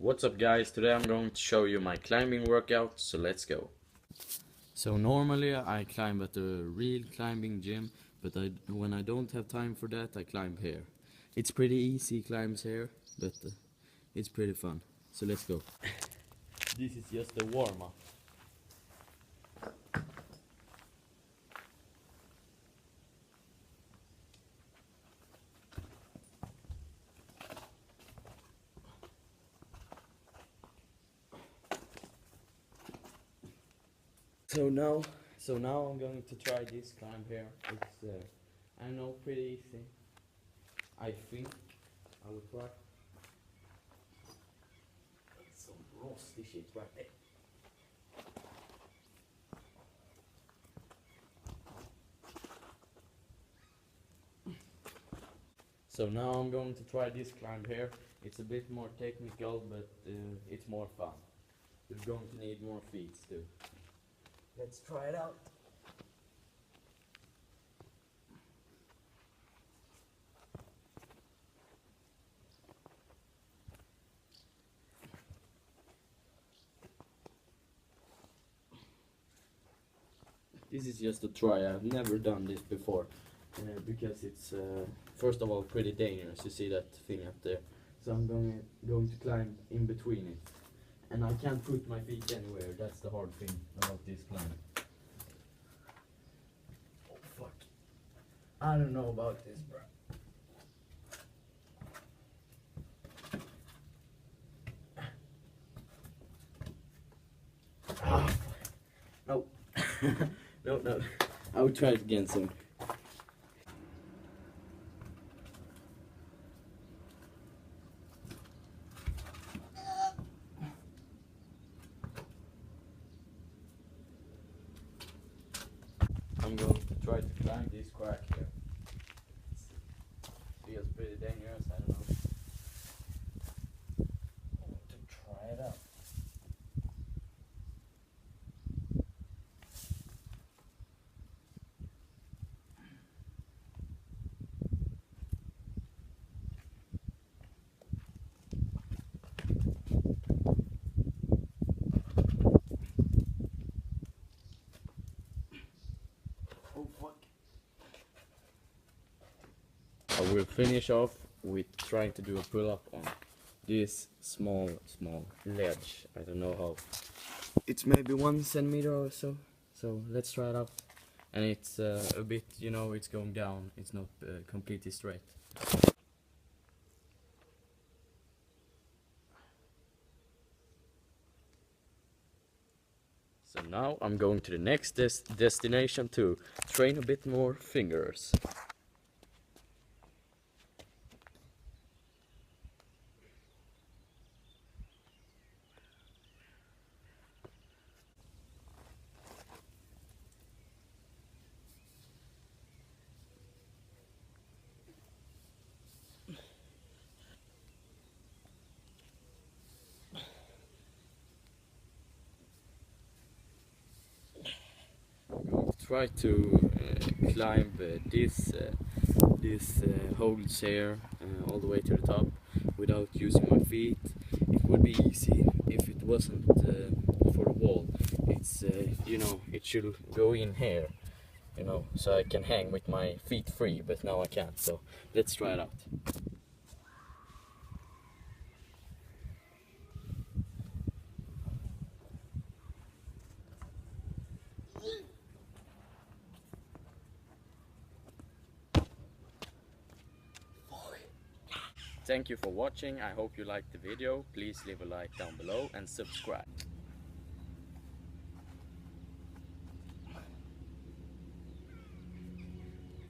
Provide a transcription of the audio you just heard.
What's up guys, today I'm going to show you my climbing workout, so let's go. So normally I climb at a real climbing gym, but when I don't have time for that I climb here. It's pretty easy climbs here, but it's pretty fun. So let's go. This is just a warm-up. So now I'm going to try this climb here. It's I know, pretty easy. I think I will try. Some rusty shit right there. So now I'm going to try this climb here. It's a bit more technical, but it's more fun. You're going to need more feet too. Let's try it out. This is just a try. I've never done this before because it's first of all pretty dangerous. You see that thing up there? So I'm going to climb in between it, and I can't put my feet anywhere. That's the hard thing about this climb. Oh fuck! I don't know about this, bro. Ah, no. No. I will try it again soon. I'm going to try to climb this crack here. Feels pretty dangerous, I don't know. I want to try it out. Oh fuck. I will finish off with trying to do a pull-up on this small ledge. I don't know how. It's maybe 1 centimeter or so. So let's try it out. And it's a bit, you know, it's going down. It's not completely straight. So now I'm going to the next destination to train a bit more fingers. Try to climb this holds here all the way to the top without using my feet. It would be easy if it wasn't for the wall. It's you know, it should go in here, you know, so I can hang with my feet free, but now I can't. So let's try it out. Thank you for watching. I hope you liked the video. Please leave a like down below and subscribe.